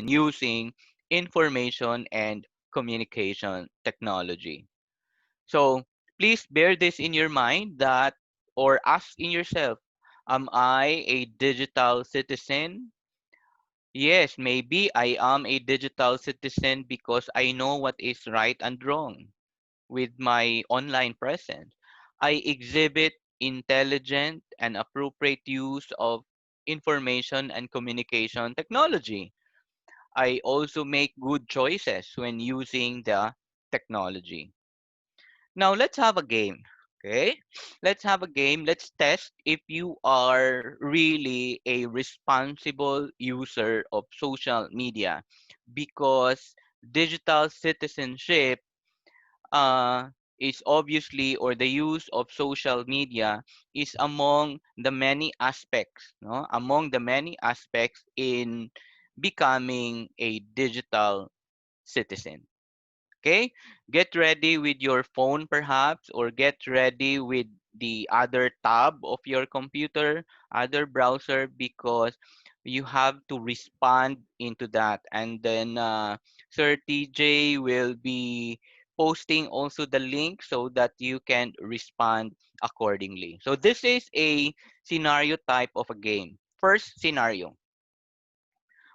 using information and communication technology. So please bear this in your mind that, or ask in yourself, am I a digital citizen? Yes, maybe I am a digital citizen because I know what is right and wrong with my online presence. I exhibit intelligent and appropriate use of information and communication technology. I also make good choices when using the technology. Now let's have a game. Okay? Let's have a game. Let's test if you are really a responsible user of social media, because digital citizenship uh, is obviously, or the use of social media is among the many aspects, no? Among the many aspects in becoming a digital citizen. Okay, get ready with your phone perhaps, or get ready with the other tab of your computer, other browser, because you have to respond into that. And then Sir TJ will be posting also the link so that you can respond accordingly. So this is a scenario type of a game. First scenario: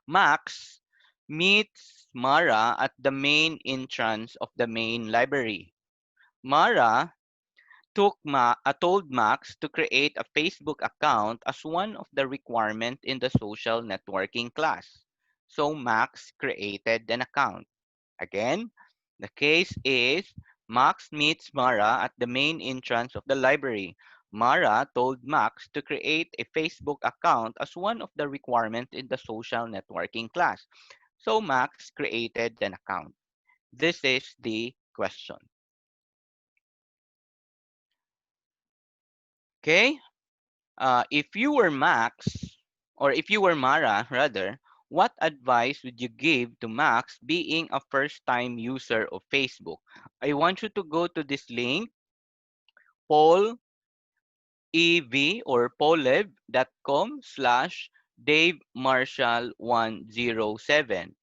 Max meets Mara at the main entrance of the main library. Mara told Max to create a Facebook account as one of the requirements in the social networking class. So Max created an account. Again, the case is Max meets Mara at the main entrance of the library. Mara told Max to create a Facebook account as one of the requirements in the social networking class. So Max created an account. This is the question. Okay? If you were Max, or if you were Mara, rather, what advice would you give to Max being a first time user of Facebook? I want you to go to this link, Paul EV or polev.com/Dave Marcial 107,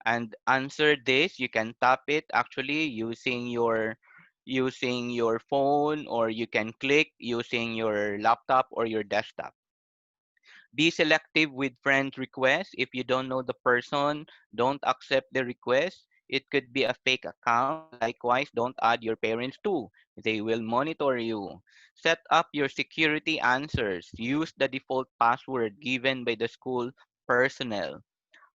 and answer this. You can tap it actually using your phone, or you can click using your laptop or your desktop. Be selective with friend requests. If you don't know the person, don't accept the request. It could be a fake account. Likewise, don't add your parents too. They will monitor you. Set up your security answers. Use the default password given by the school personnel.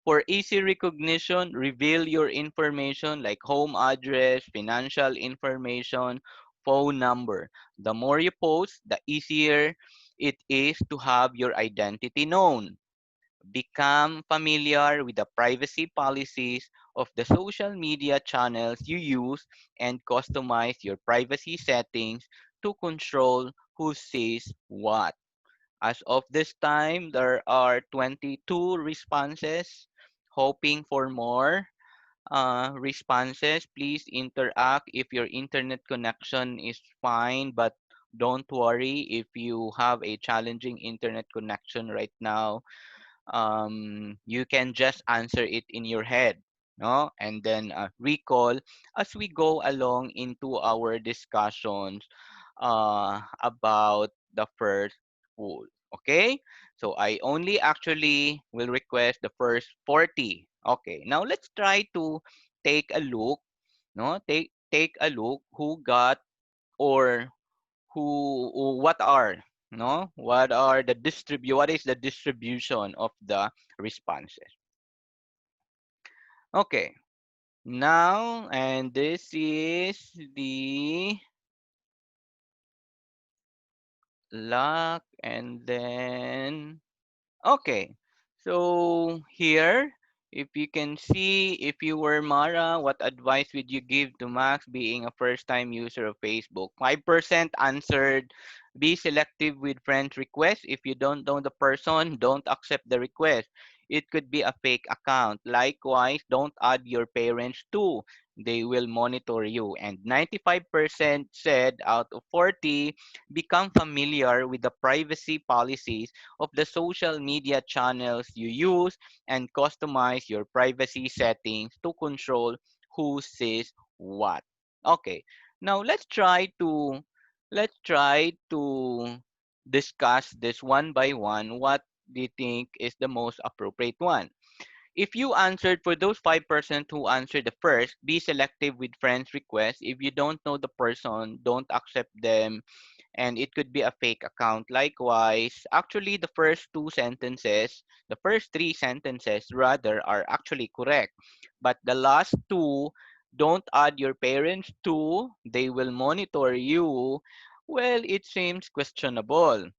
For easy recognition, reveal your information like home address, financial information, phone number. The more you post, the easier it is to have your identity known. Become familiar with the privacy policies of the social media channels you use and customize your privacy settings to control who sees what. As of this time, there are 22 responses. Hoping for more responses. Please interact if your internet connection is fine, but don't worry if you have a challenging internet connection right now. You can just answer it in your head, no? And then recall as we go along into our discussions about the first pool. Okay, so I only actually will request the first 40. Okay, now let's try to take a look, no? Take a look who got, or what are, no, what is the distribution of the responses. Okay, now, and this is the luck, and then okay, so here, if you can see, if you were Mara, what advice would you give to Max being a first-time user of Facebook? 5% answered, be selective with friend requests. If you don't know the person, don't accept the request. It could be a fake account. Likewise, don't add your parents too. They will monitor you. And 95% said out of 40 become familiar with the privacy policies of the social media channels you use and customize your privacy settings to control who sees what. Okay. Now let's try to discuss this one by one. What do you think is the most appropriate one? If you answered for those 5% who answered the first, be selective with friends requests. If you don't know the person, don't accept them, and it could be a fake account. Likewise, actually the first three sentences rather are actually correct. But the last two, don't add your parents to, they will monitor you. Well, it seems questionable.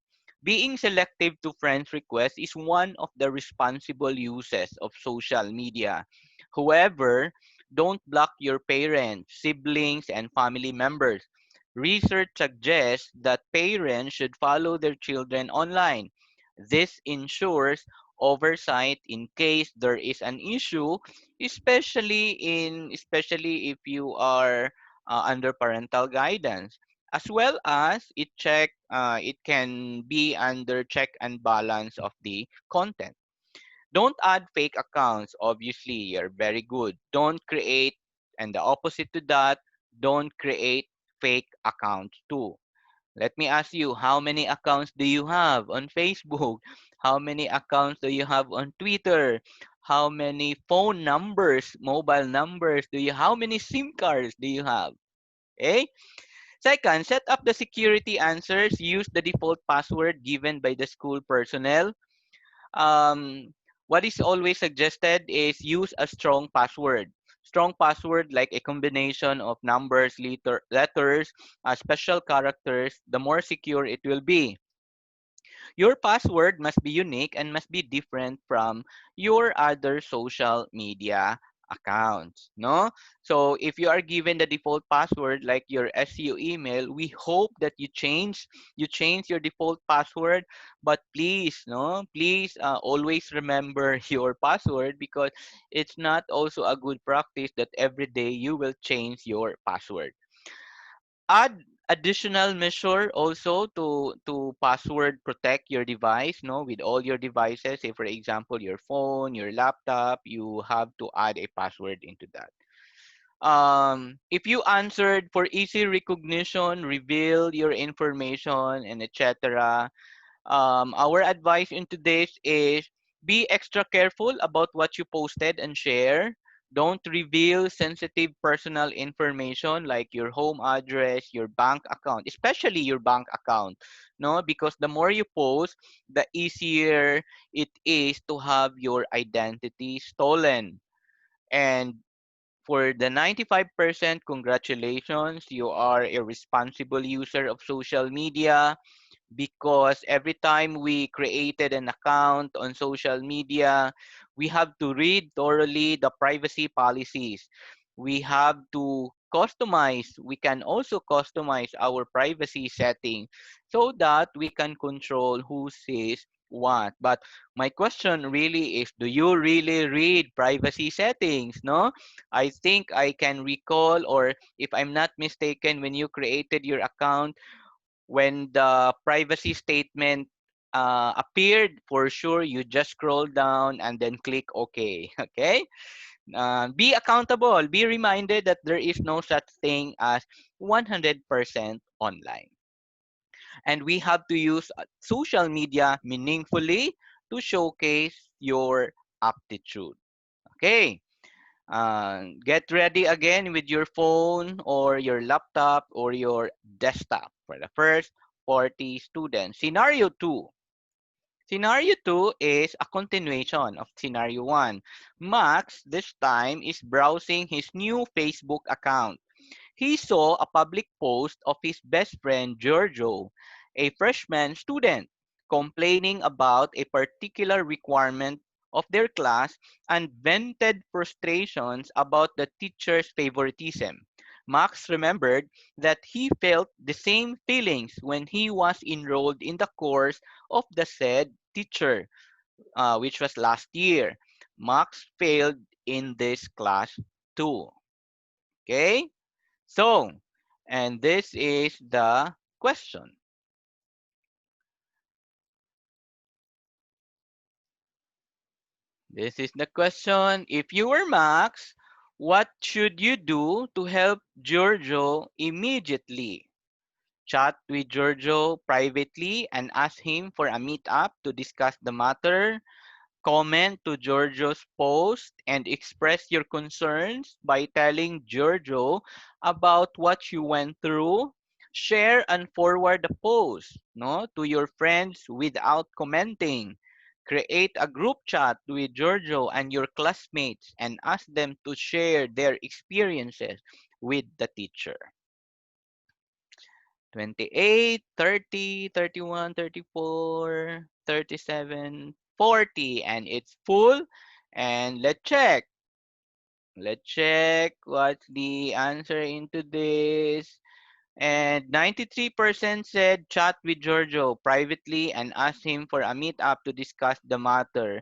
Being selective to friends requests is one of the responsible uses of social media. However, don't block your parents, siblings, and family members. Research suggests that parents should follow their children online. This ensures oversight in case there is an issue, especially if you are under parental guidance, as well as it can be under check and balance of the content. Don't add fake accounts. Obviously, you're very good. Don't create, and the opposite to that, don't create fake accounts too. Let me ask you, how many accounts do you have on Facebook? How many accounts do you have on Twitter? How many phone numbers, mobile numbers do you how many SIM cards do you have? Okay? Second, set up the security answers. Use the default password given by the school personnel. um, what is always suggested is use a strong password. Strong password like a combination of numbers, letters, special characters, the more secure it will be. Your password must be unique and must be different from your other social media accounts, no? So if you are given the default password like your SU email, we hope that you change your default password, but please, no? Please always remember your password, because it's not also a good practice that every day you will change your password. Add additional measure also to password protect your device, no, with all your devices. Say for example your phone, your laptop, you have to add a password into that. If you answered for easy recognition, reveal your information and etc. Our advice into this is be extra careful about what you posted and share. Don't reveal sensitive personal information like your home address, your bank account, especially your bank account. No, because the more you post, the easier it is to have your identity stolen. And for the 95%, congratulations, you are a responsible user of social media, because every time we created an account on social media, we have to read thoroughly the privacy policies. We have to customize. We can also customize our privacy setting so that we can control who sees what. But my question really is, do you really read privacy settings? No? I think I can recall, or if I'm not mistaken, when you created your account, when the privacy statement appeared, for sure, you just scroll down and then click OK. Okay? Be accountable. Be reminded that there is no such thing as 100% online. And we have to use social media meaningfully to showcase your aptitude. Okay? Get ready again with your phone or your laptop or your desktop for the first 40 students. Scenario 2. Scenario 2 is a continuation of scenario 1. Max, this time, is browsing his new Facebook account. He saw a public post of his best friend Giorgio, a freshman student, complaining about a particular requirement of their class and vented frustrations about the teacher's favoritism. Max remembered that he felt the same feelings when he was enrolled in the course of the said teacher. which was last year. Max failed in this class too. Okay? So, and this is the question. This is the question. If you were Max, what should you do to help Giorgio immediately? Chat with Giorgio privately and ask him for a meetup to discuss the matter. Comment to Giorgio's post and express your concerns by telling Giorgio about what you went through. Share and forward the post, no, to your friends without commenting. Create a group chat with Giorgio and your classmates and ask them to share their experiences with the teacher. 28, 30, 31, 34, 37, 40, and it's full. And let's check what's the answer into this. And 93% said chat with Giorgio privately and ask him for a meetup to discuss the matter.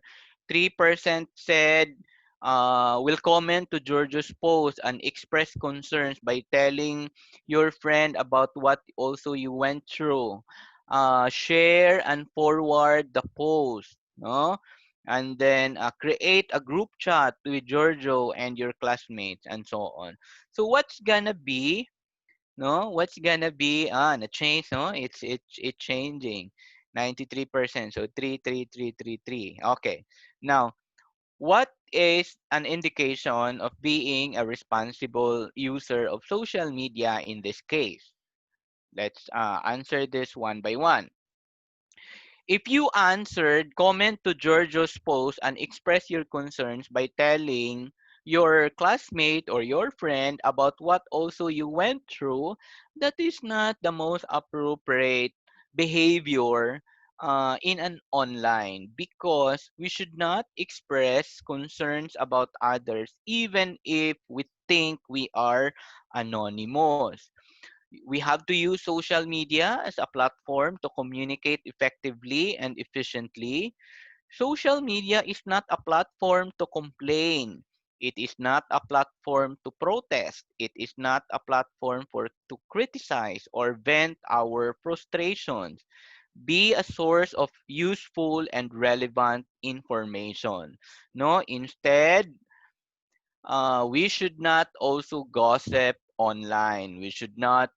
3% said will comment to Giorgio's post and express concerns by telling your friend about what also you went through. Share and forward the post. No? And then create a group chat with Giorgio and your classmates and so on. So what's gonna be, no, what's gonna be the change, no, it's changing. 93%, so 33333. Okay, now what is an indication of being a responsible user of social media in this case? Let's answer this one by one. If you answered, comment to Giorgio's post and express your concerns by telling your classmate or your friend about what also you went through, that is not the most appropriate behavior in an online, because we should not express concerns about others even if we think we are anonymous. We have to use social media as a platform to communicate effectively and efficiently. Social media is not a platform to complain. It is not a platform to protest. It is not a platform for to criticize or vent our frustrations. Be a source of useful and relevant information. No, instead, we should not also gossip online. We should not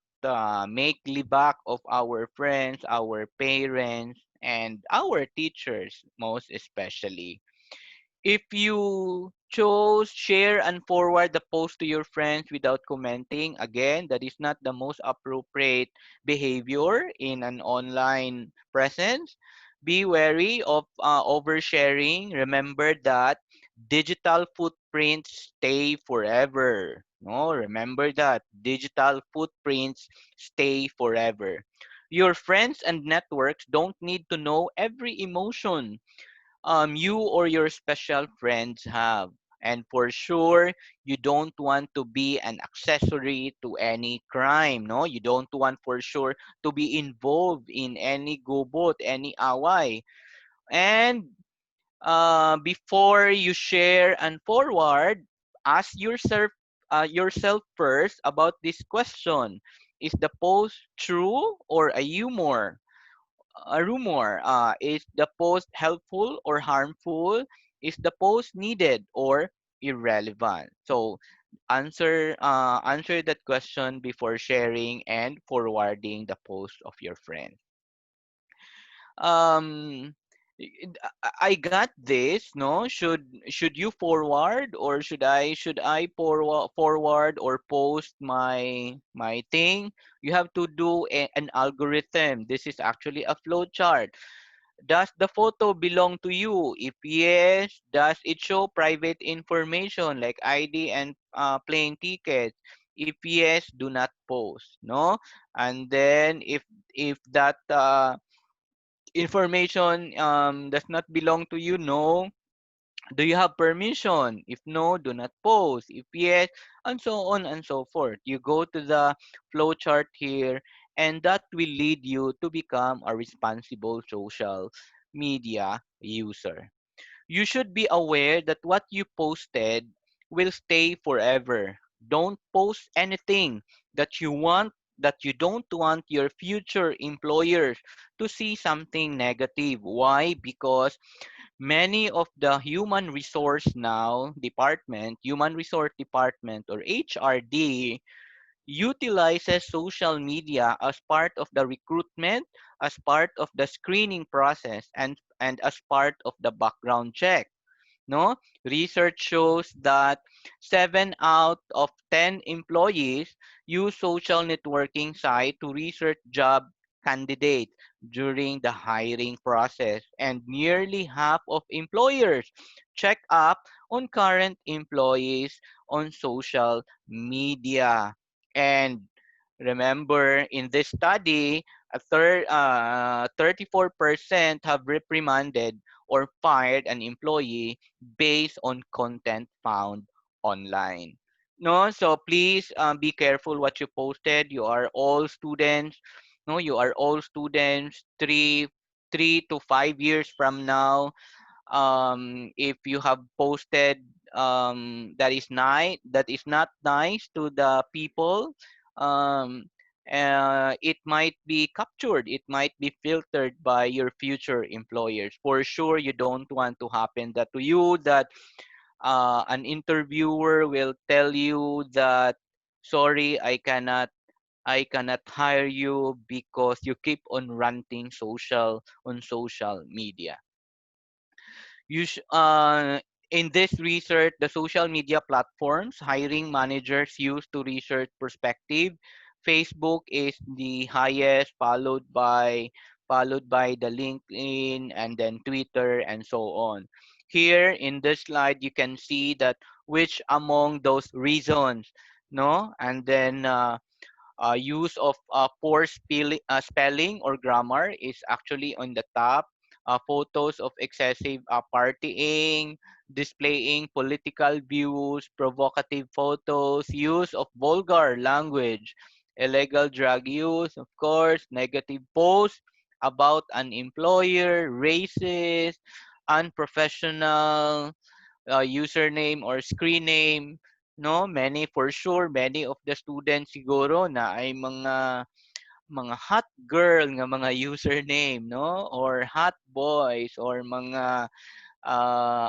make libak of our friends, our parents, and our teachers, most especially. If you chose share and forward the post to your friends without commenting, again, that is not the most appropriate behavior in an online presence. Be wary of oversharing. Remember that digital footprints stay forever. No, remember that digital footprints stay forever. Your friends and networks don't need to know every emotion you or your special friends have. And for sure, you don't want to be an accessory to any crime, no? You don't want for sure to be involved in any gubot, any away. And before you share and forward, ask yourself first about this question. Is the post true or a humor? A rumor. Is the post helpful or harmful? Is the post needed or irrelevant? So answer that question before sharing and forwarding the post of your friend. Um, I got this. No, should you forward, or should I forward or post my thing? You have to do an algorithm. This is actually a flow chart. Does the photo belong to you? If yes, does it show private information like ID and plane tickets? If yes, do not post. No, and then if that information does not belong to you, no. Do you have permission? If no, do not post. If yes, and so on and so forth. You go to the flow chart here, and that will lead you to become a responsible social media user. You should be aware that what you posted will stay forever. Don't post anything that you don't want your future employers to see something negative. Why? Because many of the human resource department or HRD utilizes social media as part of the recruitment, as part of the screening process, and as part of the background check. No, research shows that 7 out of 10 employees use social networking site to research job candidates during the hiring process, and nearly half of employers check up on current employees on social media. And remember, in this study, 34% have reprimanded or fired an employee based on content found online. No, so please be careful what you posted. You are all students. No, you are all students. 3 to 5 years from now, if you have posted that is not nice to the people, um, it might be captured, it might be filtered by your future employers. For sure, you don't want to happen that to you, that an interviewer will tell you that, sorry, I cannot hire you because you keep on ranting on social media. You sh- uh, in this research, the social media platforms hiring managers use to research perspective. Facebook is the highest, followed by the LinkedIn and then Twitter and so on. Here in this slide, you can see that which among those reasons, no, and then use of poor spelling or grammar is actually on the top. Photos of excessive partying, displaying political views, provocative photos, use of vulgar language, illegal drug use, of course, negative posts about an employer, racist, unprofessional, username or screen name. No, many for sure, many of the students siguro na ay mga hot girl nga mga username, no, or hot boys, or mga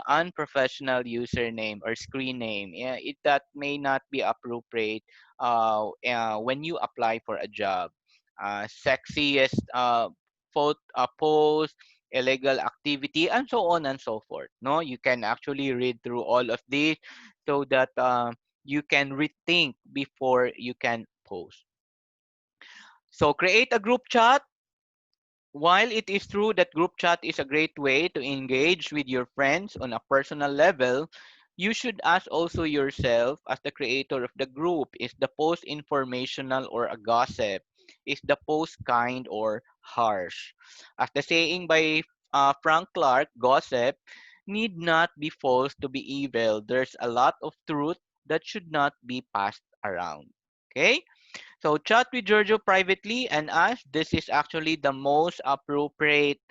unprofessional username or screen name. Yeah, that may not be appropriate when you apply for a job. Sexiest post, illegal activity, and so on and so forth. No, you can actually read through all of these so that you can rethink before you can post. So create a group chat. While it is true that group chat is a great way to engage with your friends on a personal level, you should ask also yourself, as the creator of the group, is the post informational or a gossip? Is the post kind or harsh? As the saying by Frank Clark, gossip need not be false to be evil. There's a lot of truth that should not be passed around. Okay? So chat with Giorgio privately and ask. This is actually the most appropriate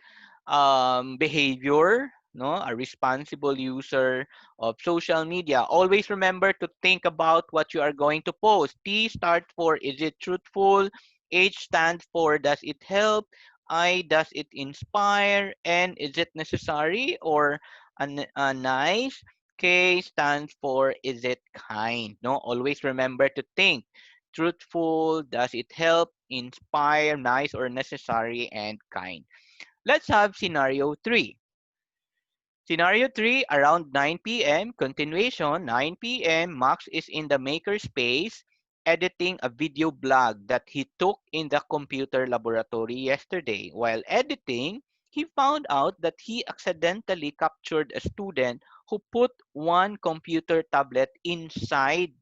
behavior, no, a responsible user of social media. Always remember to think about what you are going to post. T stands for is it truthful, H stands for does it help, I does it inspire, and is it necessary or nice. K stands for is it kind. No, always remember to think truthful, does it help, inspire, nice or necessary, and kind. Let's have scenario 3. Scenario 3, around 9 p.m., continuation, 9 p.m., Max is in the makerspace editing a video blog that he took in the computer laboratory yesterday. While editing, he found out that he accidentally captured a student who put one computer tablet inside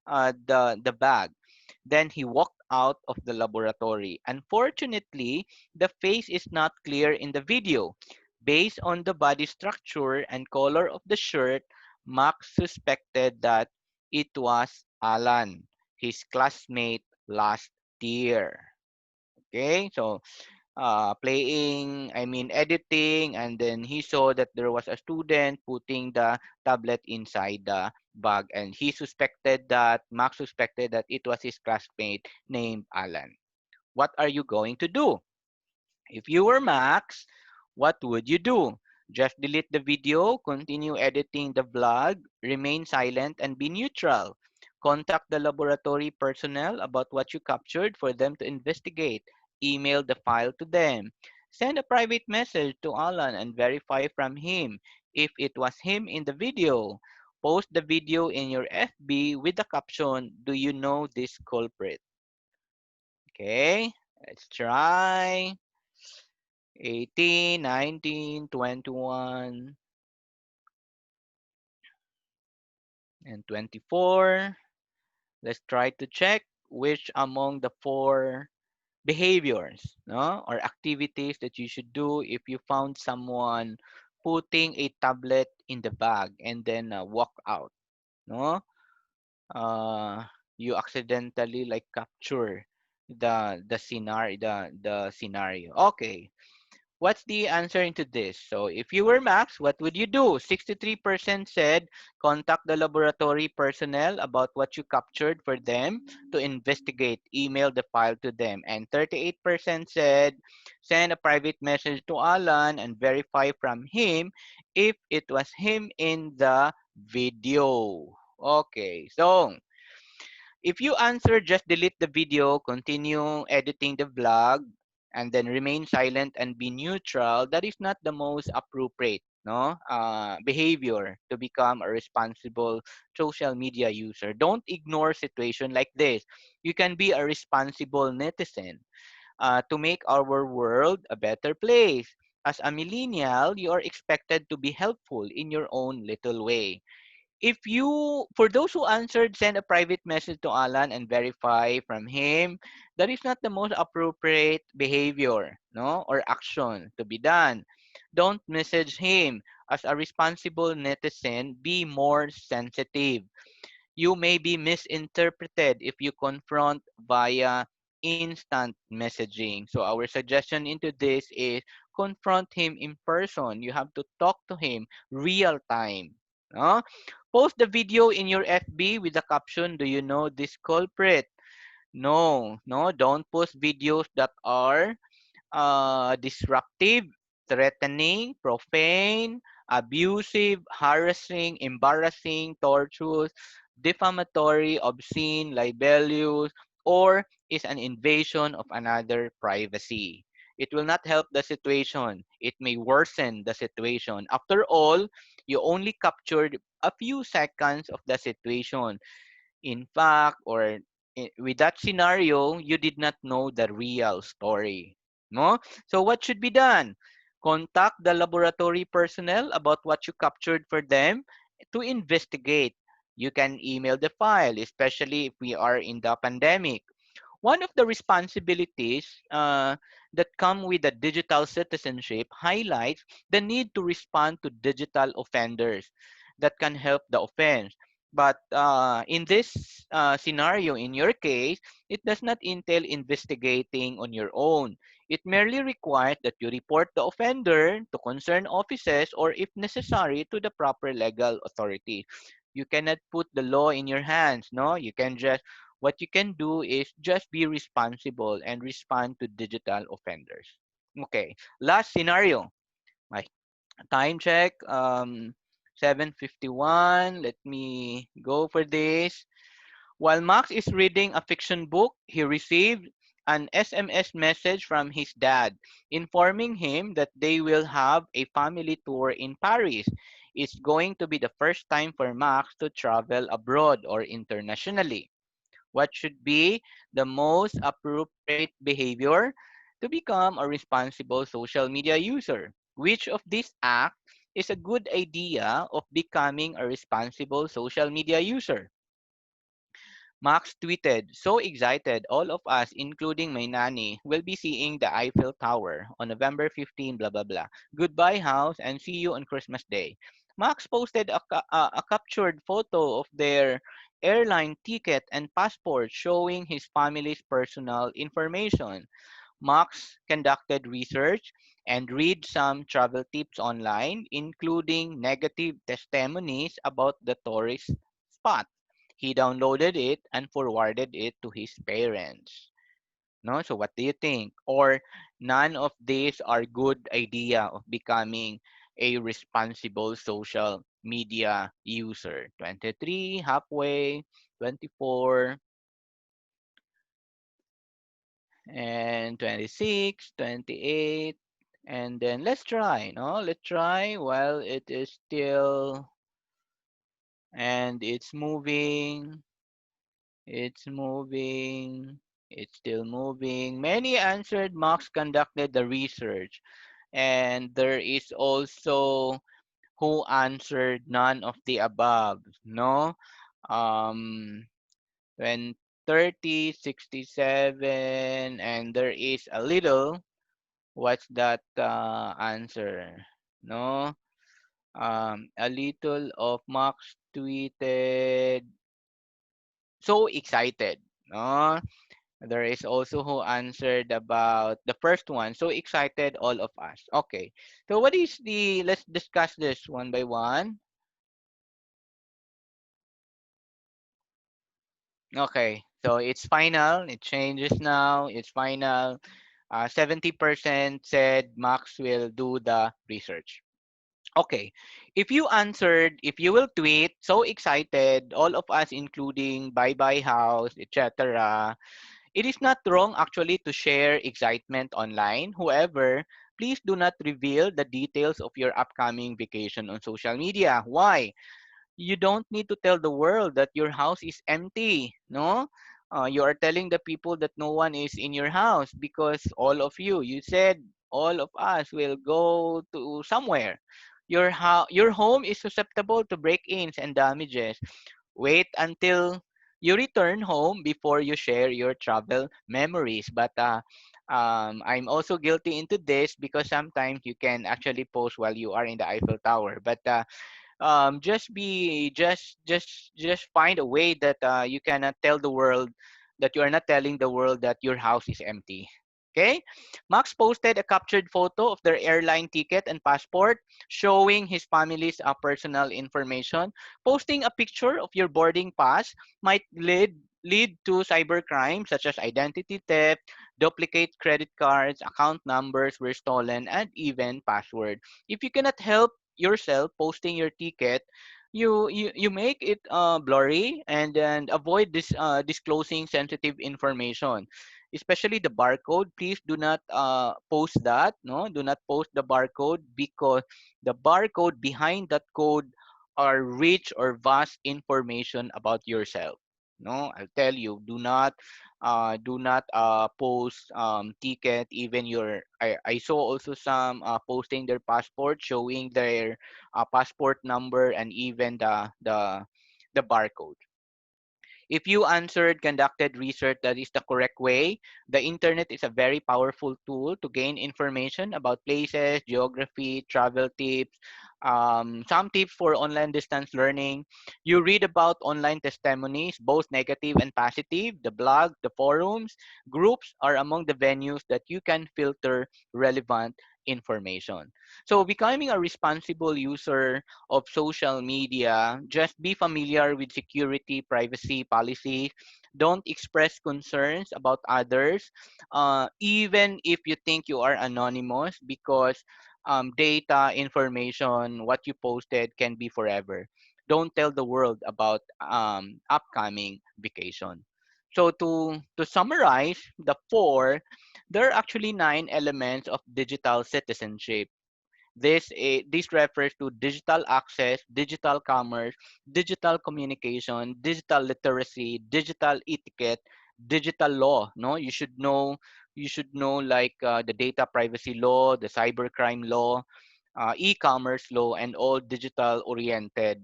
the bag. Then he walked out of the laboratory. Unfortunately, the face is not clear in the video. Based on the body structure and color of the shirt, Max suspected that it was Alan, his classmate last year. Okay, so editing, and then he saw that there was a student putting the tablet inside the bag, and Max suspected that it was his classmate named Alan. What are you going to do? If you were Max, what would you do? Just delete the video, continue editing the vlog, remain silent, and be neutral. Contact the laboratory personnel about what you captured for them to investigate. Email the file to them. Send a private message to Alan and verify from him if it was him in the video. Post the video in your FB with the caption, "Do you know this culprit?" Okay, let's try. 18, 19, 21, and 24. Let's try to check which among the four behaviors, no, or activities that you should do if you found someone putting a tablet in the bag and then walk out, no? Uh, you accidentally like capture the scenario. Okay. What's the answer into this? So if you were Max, what would you do? 63% said contact the laboratory personnel about what you captured for them to investigate. Email the file to them. And 38% said send a private message to Alan and verify from him if it was him in the video. Okay, so if you answer just delete the video, continue editing the vlog, and then remain silent and be neutral, that is not the most appropriate behavior to become a responsible social media user. Don't ignore situation like this. You can be a responsible netizen to make our world a better place. As a millennial, you are expected to be helpful in your own little way. If you For those who answered send a private message to Alan and verify from him, that is not the most appropriate behavior, no, or action to be done. Don't message him. As a responsible netizen, be more sensitive. You may be misinterpreted if you confront via instant messaging. So our suggestion into this is confront him in person. You have to talk to him real time. No? Post the video in your FB with the caption, "Do you know this culprit?" No, no, don't post videos that are disruptive, threatening, profane, abusive, harassing, embarrassing, torturous, defamatory, obscene, libelous, or is an invasion of another privacy. It will not help the situation. It may worsen the situation. After all, you only captured a few seconds of the situation. In fact, with that scenario, you did not know the real story. No? So what should be done? Contact the laboratory personnel about what you captured for them to investigate. You can email the file, especially if we are in the pandemic. One of the responsibilities that come with the digital citizenship highlights the need to respond to digital offenders that can help the offense. But in this scenario, in your case, it does not entail investigating on your own. It merely requires that you report the offender to concerned offices or, if necessary, to the proper legal authority. You cannot put the law in your hands, no? What you can do is just be responsible and respond to digital offenders. Okay, last scenario. My time check, 7:51. Let me go for this. While Max is reading a fiction book, he received an SMS message from his dad informing him that they will have a family tour in Paris. It's going to be the first time for Max to travel abroad or internationally. What should be the most appropriate behavior to become a responsible social media user? Which of these acts is a good idea of becoming a responsible social media user? Max tweeted, "So excited, all of us, including my nanny, will be seeing the Eiffel Tower on November 15, blah, blah, blah. Goodbye, house, and see you on Christmas Day." Max posted a captured photo of their airline ticket and passport showing his family's personal information. Max conducted research and read some travel tips online, including negative testimonies about the tourist spot. He downloaded it and forwarded it to his parents. No, so what do you think? Or none of these are good idea of becoming a responsible social media user. 23, halfway, 24, and 26, 28. And then let's try, no? Let's try while it is still, and it's moving, it's still moving. Many answered Marx conducted the research. And there is also who answered none of the above, no? Um, when 30, 67, and there is a little, what's that answer? No? A little of Max tweeted, so excited. No? There is also who answered about the first one. So excited, all of us. Okay. So what is the, let's discuss this one by one. Okay. So it's final. It changes now. It's final. 70% said Max will do the research. Okay. If you will tweet, so excited, all of us, including Bye Bye House, etc., it is not wrong actually to share excitement online. However, please do not reveal the details of your upcoming vacation on social media. Why? You don't need to tell the world that your house is empty, no? You are telling the people that no one is in your house because all of you said all of us will go to somewhere. Your home is susceptible to break-ins and damages. Wait until you return home before you share your travel memories. But I'm also guilty into this because sometimes you can actually post while you are in the Eiffel Tower. But just find a way that you cannot tell the world that you are not telling the world that your house is empty. Okay. Max posted a captured photo of their airline ticket and passport showing his family's personal information. Posting a picture of your boarding pass might lead to cybercrime such as identity theft, duplicate credit cards, account numbers were stolen, and even password. If you cannot help yourself posting your ticket, you make it blurry, and then avoid disclosing sensitive information, especially the barcode. Please do not post that. No, do not post the barcode because the barcode behind that code are rich or vast information about yourself. No, I'll tell you, do not post ticket. Even your I saw also some posting their passport showing their passport number and even the barcode. If you answered conducted research, that is the correct way. The internet is a very powerful tool to gain information about places, geography, travel tips, some tips for online distance learning. You read about online testimonies, both negative and positive. The blog, the forums, groups are among the venues that you can filter relevant information. So becoming a responsible user of social media, just be familiar with security, privacy policies. Don't express concerns about others, even if you think you are anonymous, because data, information, what you posted can be forever. Don't tell the world about upcoming vacation. So to summarize the four, there are actually 9 elements of digital citizenship. This refers to digital access, digital commerce, digital communication, digital literacy, digital etiquette, digital law. No, you should know like the data privacy law, the cybercrime law, e-commerce law, and all digital-oriented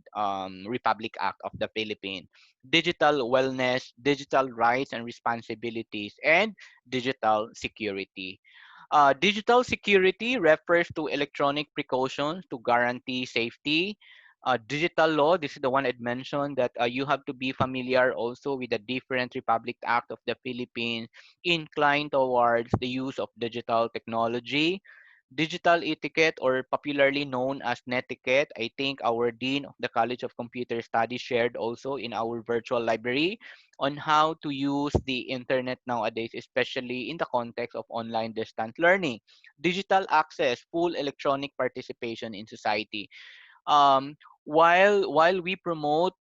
Republic Act of the Philippines, digital wellness, digital rights and responsibilities, and digital security. Digital security refers to electronic precautions to guarantee safety. Digital law, this is the one I'd mentioned, that you have to be familiar also with the different Republic Act of the Philippines, inclined towards the use of digital technology. Digital etiquette, or popularly known as netiquette, I think our Dean of the College of Computer Studies shared also in our virtual library on how to use the internet nowadays, especially in the context of online distance learning. Digital access, full electronic participation in society. um while we promote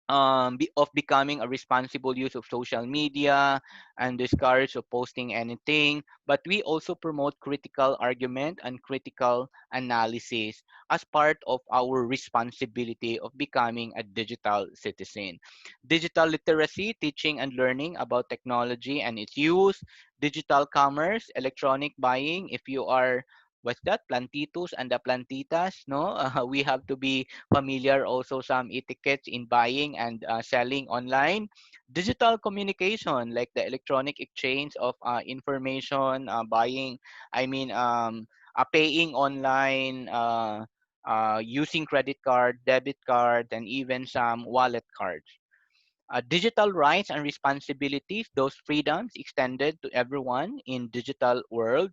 of becoming a responsible use of social media and discourage of posting anything, but we also promote critical argument and critical analysis as part of our responsibility of becoming a digital citizen. Digital literacy, teaching and learning about technology and its use. Digital commerce, electronic buying, if you are, what's that, plantitos and the plantitas, no? We have to be familiar also some etiquettes in buying and selling online. Digital communication, like the electronic exchange of information, buying, I mean, paying online, using credit card, debit card, and even some wallet cards. Digital rights and responsibilities, those freedoms extended to everyone in digital world.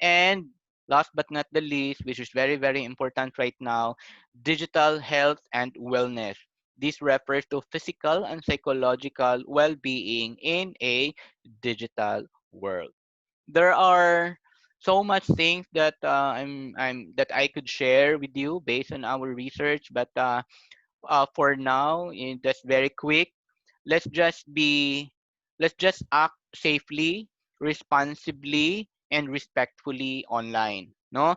And last but not the least, which is very, very important right now, digital health and wellness. This refers to physical and psychological well-being in a digital world. There are so much things that that I could share with you based on our research, but for now, that's very quick. let's just be let's just act safely, responsibly, and respectfully online, no,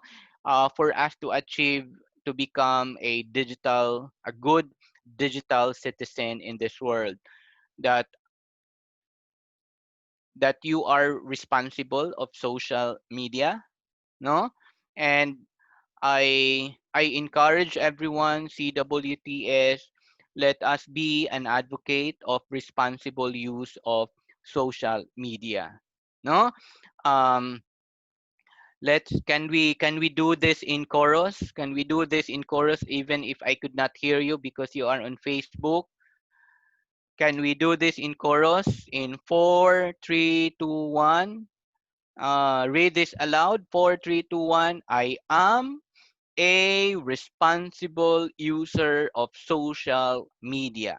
for us to achieve, to become a good digital citizen in this world, that you are responsible of social media, no. And I encourage everyone, CWTS, let us be an advocate of responsible use of social media. No? Um let's can we do this in chorus? Can we do this in chorus even if I could not hear you because you are on Facebook? Can we do this in chorus in 4, 3, 2, 1? Read this aloud. 4, 3, 2, 1. I am a responsible user of social media.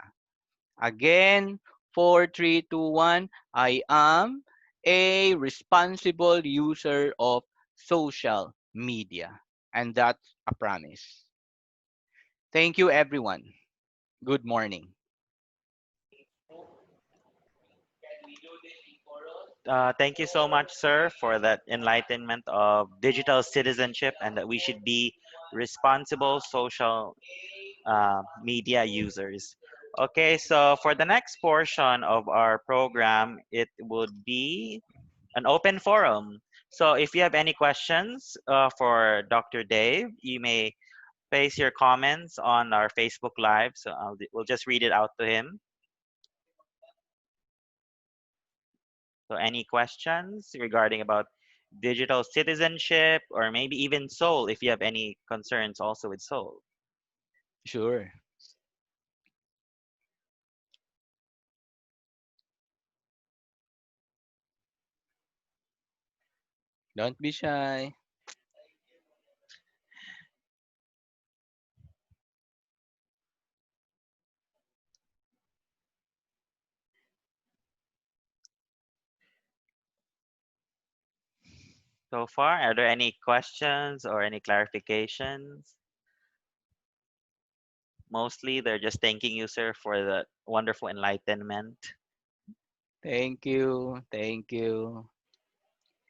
Again, 4, 3, 2, 1. I am a responsible user of social media. And that's a promise. Thank you, everyone. Good morning. Thank you so much, sir, for that enlightenment of digital citizenship and that we should be responsible social media users. Okay, so for the next portion of our program, it would be an open forum. So if you have any questions for Dr. Dave, you may place your comments on our Facebook Live. So we'll just read it out to him. So any questions regarding about digital citizenship or maybe even soul if you have any concerns also with soul. Sure. Don't be shy. So far, are there any questions or any clarifications? Mostly they're just thanking you, sir, for the wonderful enlightenment. Thank you. Thank you.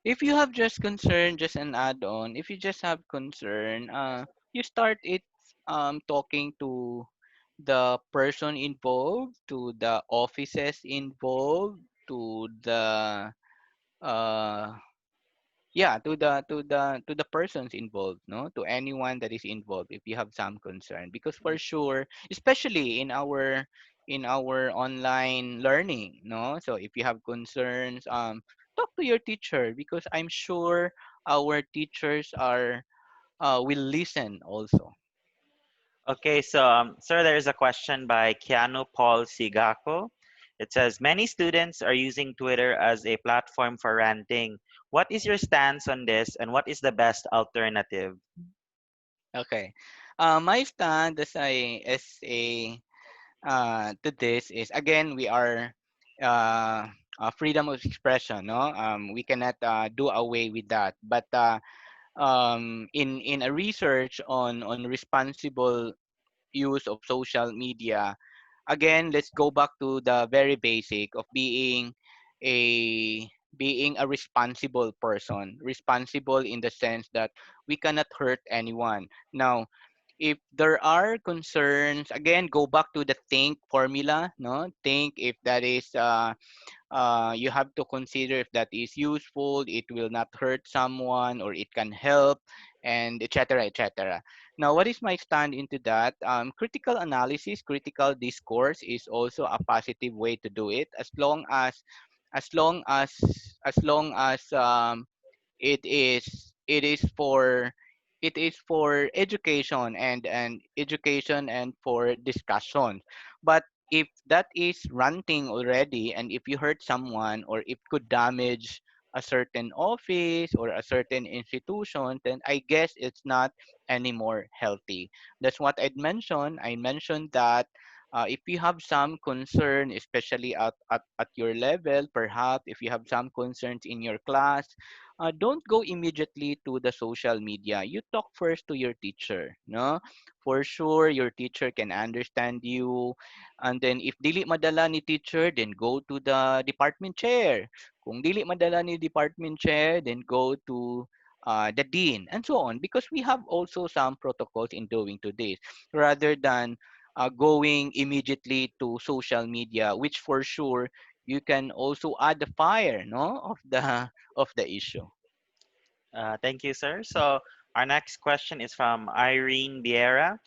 If you have just concern, just an add-on, if you just have concern, you start it talking to the person involved, to the offices involved, to the uh yeah, to the persons involved, no, to anyone that is involved if you have some concern, because for sure, especially in our online learning, no, so if you have concerns, talk to your teacher, because I'm sure our teachers are will listen also. Okay, so sir, there is a question by Keanu Paul Sigako. It says many students are using Twitter as a platform for ranting. What is your stance on this, and what is the best alternative? Okay. My stand as a to this is, again, we are freedom of expression. No, we cannot do away with that. But in a research on responsible use of social media, again, let's go back to the very basic of a being a responsible person, responsible in the sense that we cannot hurt anyone. Now, if there are concerns, again, go back to the think formula. No, think if that is you have to consider if that is useful, it will not hurt someone, or it can help, and etc., etc. Now, what is my stand into that? Critical analysis, critical discourse is also a positive way to do it, as long as as long as it is for education and education and for discussion. But if that is ranting already, and if you hurt someone, or if could damage a certain office or a certain institution, then I guess it's not anymore healthy. That's what I mentioned that if you have some concern, especially at your level, perhaps if you have some concerns in your class, don't go immediately to the social media. You talk first to your teacher, no? For sure, your teacher can understand you. And then if dili madala ni teacher, then go to the department chair. Kung dili madala ni department chair, then go to the dean, and so on. Because we have also some protocols in doing to this, rather than going immediately to social media, which for sure you can also add the fire, no, of the issue. Thank you, sir. So our next question is from Irene Vieira.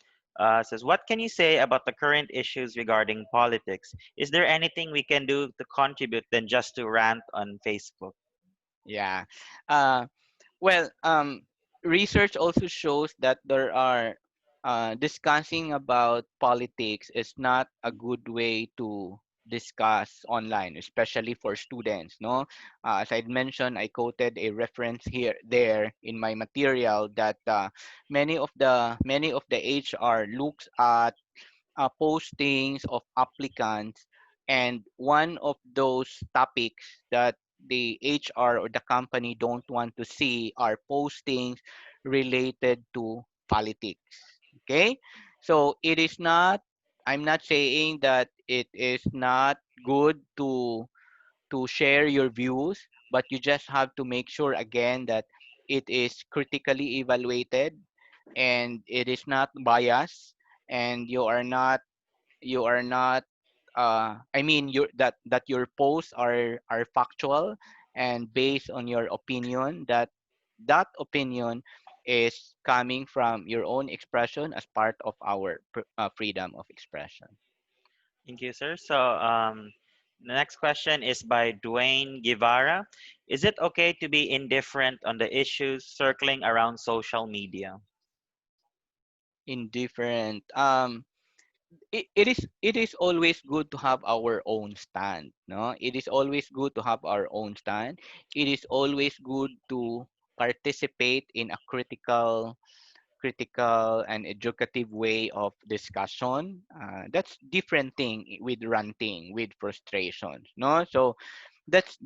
Says, what can you say about the current issues regarding politics? Is there anything we can do to contribute than just to rant on Facebook? Yeah. Uh, well, research also shows that there are discussing about politics is not a good way to discuss online, especially for students. No, as I mentioned, I quoted a reference here there in my material that many of the HR looks at postings of applicants, and one of those topics that the HR or the company don't want to see are postings related to politics. Okay, so it is not. I'm not saying that it is not good to share your views, but you just have to make sure again that it is critically evaluated, and it is not biased, and you are not I mean that your posts are factual and based on your opinion, that opinion is coming from your own expression as part of our freedom of expression. Thank you, sir. So the next question is by Dwayne Guevara. Is it okay to be indifferent on the issues circling around social media? Indifferent. It is always good to have our own stand, no? It is always good to have our own stand. It is always good to participate in a critical and educative way of discussion. That's different thing with ranting, with frustration, no? So that's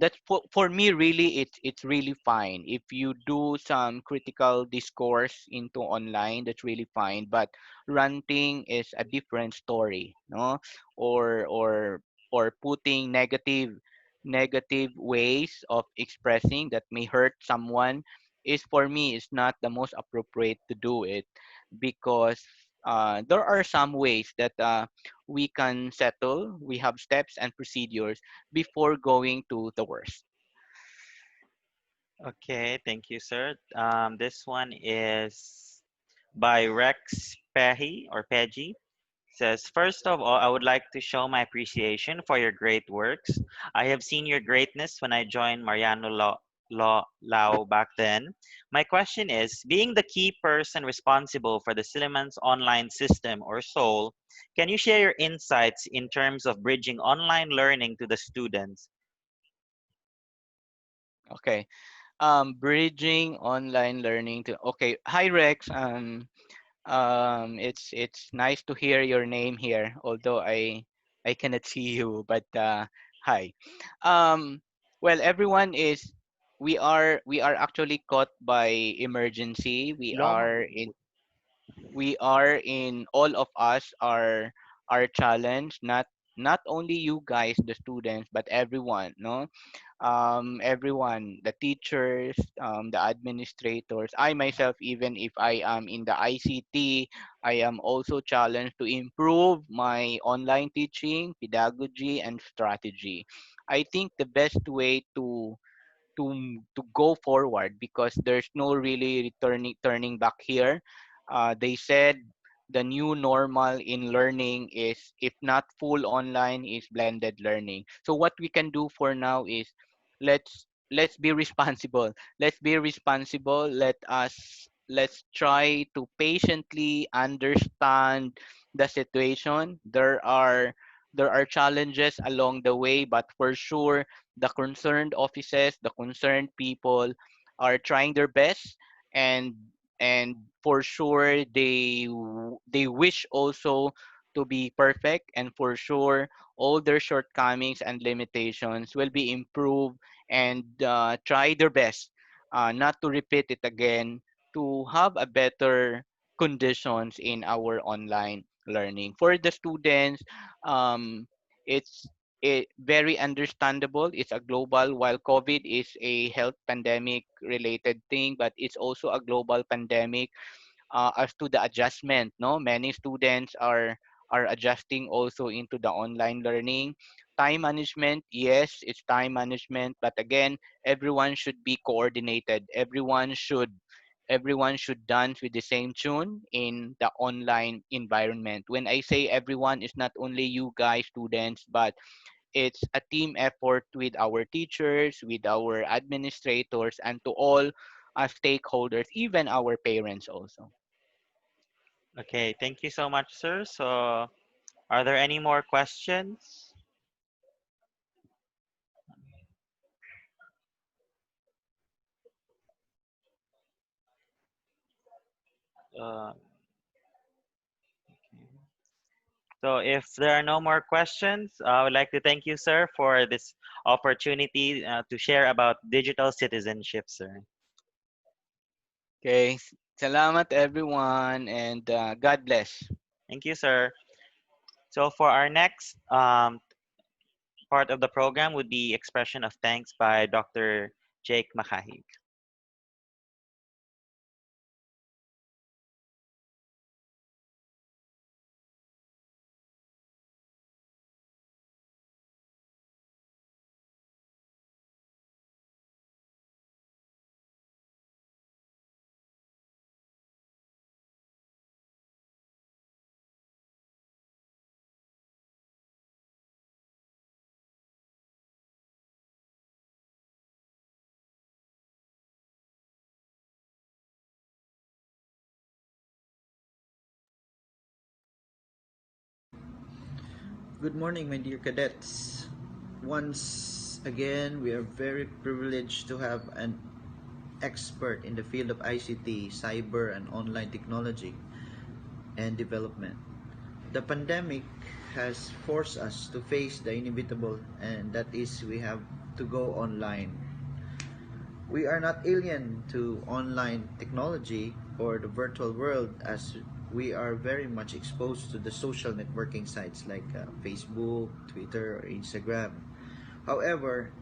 for me, really, it's really fine if you do some critical discourse into online. That's really fine, but ranting is a different story, no? Or putting negative ways of expressing that may hurt someone is, for me, is not the most appropriate to do it, because there are some ways that we can settle. We have steps and procedures before going to the worst. Okay, thank you, sir. This one is by Rex Pehi or Peggy. Says, first of all, I would like to show my appreciation for your great works. I have seen your greatness when I joined Mariano Lao back then. My question is, being the key person responsible for the Silliman's online system or SOUL, can you share your insights in terms of bridging online learning to the students? Okay. Bridging online learning to, okay. Hi Rex. It's nice to hear your name here, although I cannot see you, but hi. Um, well, everyone is we are actually caught by emergency. Long. We are in all of us are challenged, not only you guys, the students, but everyone, no, everyone, the teachers, the administrators. I myself, even if I am in the ICT, I am also challenged to improve my online teaching pedagogy and strategy. I think the best way to go forward, because there's no really turning back here. They said the new normal in learning is, if not full online, is blended learning. So what we can do for now is, let's be responsible. Let's be responsible. Let's try to patiently understand the situation. There are challenges along the way, but for sure the concerned offices, the concerned people are trying their best, and for sure they wish also to be perfect, and for sure all their shortcomings and limitations will be improved, and try their best not to repeat it again, to have a better conditions in our online learning. For the students, um, it's very understandable. It's a global, while COVID is a health pandemic related thing, but it's also a global pandemic. As to the adjustment, no, many students are adjusting also into the online learning. Time management, yes, it's time management, but again, everyone should be coordinated. Everyone should dance with the same tune in the online environment. When I say everyone, it's not only you guys, students, but it's a team effort with our teachers, with our administrators, and to all stakeholders, even our parents also. Okay, thank you so much, sir. So, are there any more questions? Uh, so, if there are no more questions, I would like to thank you, sir, for this opportunity to share about digital citizenship, sir. Okay. Salamat everyone, and God bless. Thank you, sir. So, for our next part of the program would be expression of thanks by Dr. Jake Makahig. Good morning, my dear cadets. Once again, we are very privileged to have an expert in the field of ICT, cyber, and online technology and development. The pandemic has forced us to face the inevitable, and that is we have to go online. We are not alien to online technology or the virtual world, as we are very much exposed to the social networking sites like Facebook, Twitter, or Instagram. However,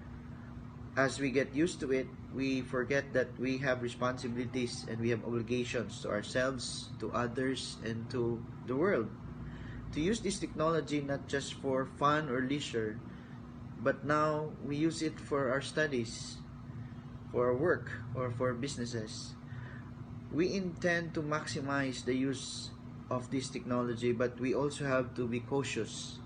as we get used to it, we forget that we have responsibilities and we have obligations to ourselves, to others, and to the world. To use this technology not just for fun or leisure, but now we use it for our studies, for our work, or for businesses. We intend to maximize the use of this technology, but we also have to be cautious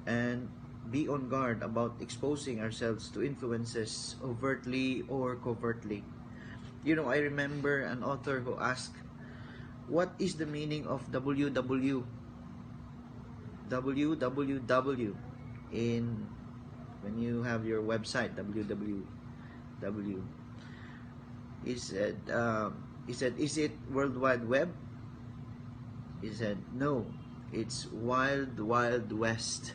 and be on guard about exposing ourselves to influences overtly or covertly. I remember an author who asked, "What is the meaning of www in when you have your website www?" He said, "Is it World Wide Web?" He said, "No, it's Wild Wild West."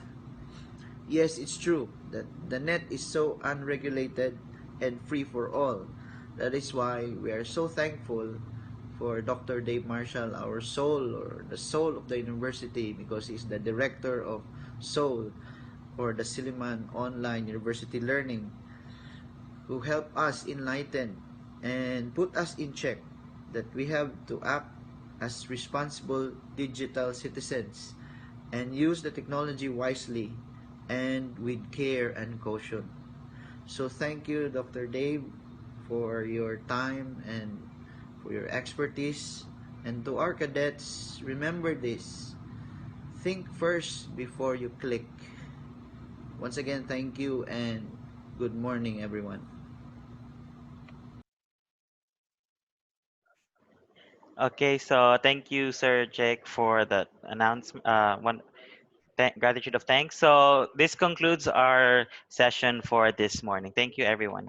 Yes, it's true that the net is so unregulated and free for all. That is why we are so thankful for Dr. Dave Marcial, our soul or the soul of the university, because he's the director of Soul or the Silliman Online University Learning, who help us enlighten and put us in check that we have to act as responsible digital citizens and use the technology wisely and with care and caution. So thank you, Dr. Dave, for your time and for your expertise. And to our cadets, remember this: think first before you click. Once again, thank you and good morning, everyone. Okay, so thank you, Sir Jake, for that announcement. Gratitude of thanks. So this concludes our session for this morning. Thank you, everyone.